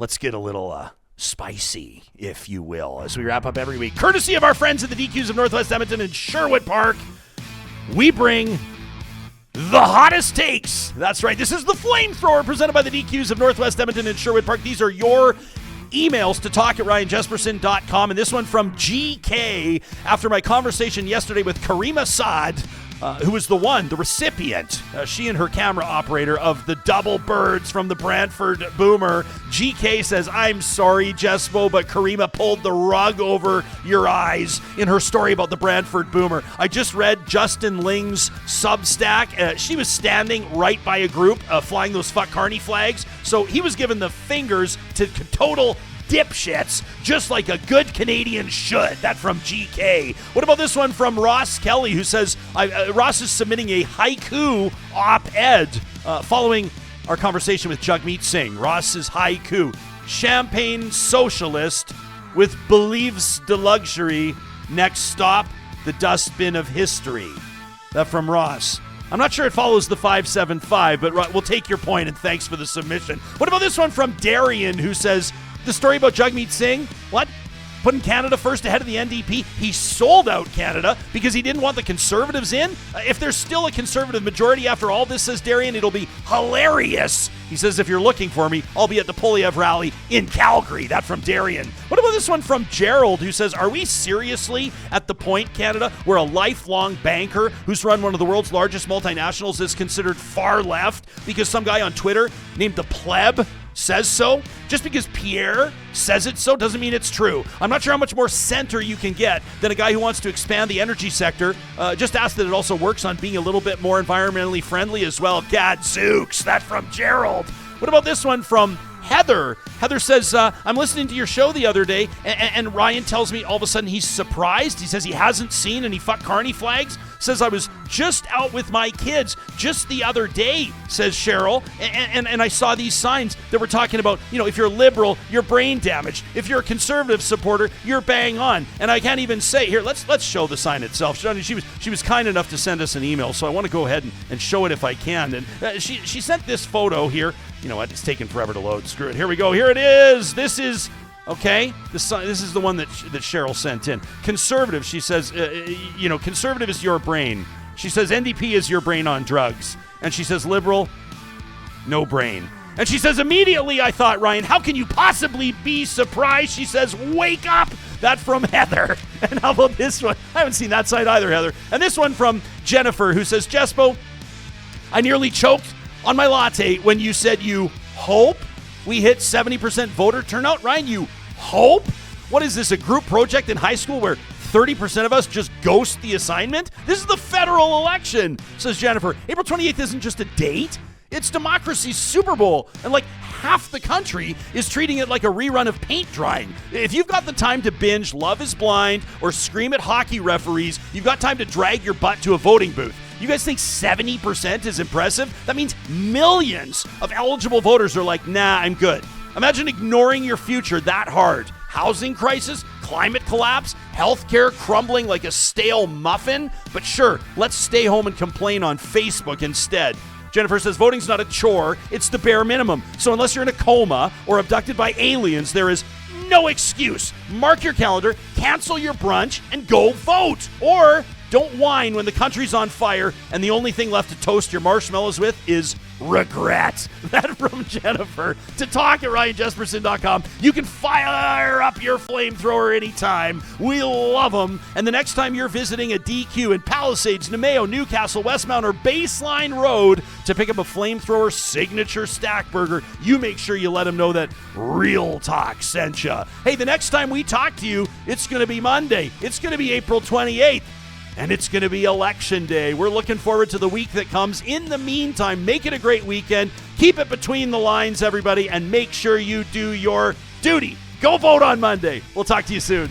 let's get a little spicy, if you will, as we wrap up every week. Courtesy of our friends at the DQs of Northwest Edmonton and Sherwood Park, we bring the hottest takes. That's right. This is the Flamethrower presented by the DQs of Northwest Edmonton and Sherwood Park. These are your emails to talk@ryanjesperson.com. And this one from GK after my conversation yesterday with Karima Saad, who was the recipient, she and her camera operator of the double birds from the Brantford Boomer. GK says, I'm sorry, Jespo, but Karima pulled the rug over your eyes in her story about the Brantford Boomer. I just read Justin Ling's Substack. She was standing right by a group flying those Fuck Carney flags. So he was given the fingers to total dipshits, just like a good Canadian should. That from GK. What about this one from Ross Kelly, who says, Ross is submitting a haiku op-ed following our conversation with Jagmeet Singh. Ross's haiku: champagne socialist with believes the luxury, next stop, the dustbin of history. That from Ross. I'm not sure it follows the 575, but we'll take your point, and thanks for the submission. What about this one from Darian, who says, the story about Jagmeet Singh, what? Putting Canada first ahead of the NDP. He sold out Canada because he didn't want the Conservatives in. If there's still a Conservative majority after all this, says Darian, it'll be hilarious. He says, if you're looking for me, I'll be at the Polyev rally in Calgary. That from Darian. What about this one from Gerald, who says, are we seriously at the point, Canada, where a lifelong banker who's run one of the world's largest multinationals is considered far left because some guy on Twitter named the Pleb says so? Just because Pierre says it so doesn't mean it's true. I'm not sure how much more center you can get than a guy who wants to expand the energy sector. Just ask that it also works on being a little bit more environmentally friendly as well. Gadzooks, that from Gerald. What about this one from Heather? Heather says, I'm listening to your show the other day, and Ryan tells me all of a sudden he's surprised. He says he hasn't seen any Fuck Carney flags. Says, I was just out with my kids just the other day, says Cheryl, and I saw these signs that were talking about, if you're liberal, you're brain damaged. If you're a conservative supporter, you're bang on. And I can't even say, here, let's show the sign itself. She was kind enough to send us an email, so I want to go ahead and show it if I can. And she sent this photo here. You know what? It's taking forever to load. Screw it. Here we go. Here it is. This is, okay, this is the one that Cheryl sent in. Conservative, she says, conservative is your brain. She says NDP is your brain on drugs. And she says liberal, no brain. And she says, immediately I thought, Ryan, how can you possibly be surprised? She says, wake up. That from Heather. And how about this one? I haven't seen that side either, Heather. And this one from Jennifer, who says, Jespo, I nearly choked on my latte when you said you hope we hit 70% voter turnout. Ryan, you hope? What is this, a group project in high school where 30% of us just ghost the assignment? This is the federal election, says Jennifer. April 28th isn't just a date. It's democracy's Super Bowl, and like half the country is treating it like a rerun of paint drying. If you've got the time to binge Love is Blind or scream at hockey referees, you've got time to drag your butt to a voting booth. You guys think 70% is impressive? That means millions of eligible voters are like, nah, I'm good. Imagine ignoring your future that hard. Housing crisis, climate collapse, healthcare crumbling like a stale muffin. But sure, let's stay home and complain on Facebook instead. Jennifer says voting's not a chore, it's the bare minimum. So unless you're in a coma or abducted by aliens, there is no excuse. Mark your calendar, cancel your brunch, and go vote. Or don't whine when the country's on fire and the only thing left to toast your marshmallows with is regret. That from Jennifer. To talk@ryanjesperson.com. You can fire up your flamethrower anytime. We love them. And the next time you're visiting a DQ in Palisades, Namao, Newcastle, Westmount, or Baseline Road to pick up a flamethrower signature stack burger, you make sure you let them know that Real Talk sent you. Hey, the next time we talk to you, it's going to be Monday. It's going to be April 28th. And it's going to be Election Day. We're looking forward to the week that comes. In the meantime, make it a great weekend. Keep it between the lines, everybody, and make sure you do your duty. Go vote on Monday. We'll talk to you soon.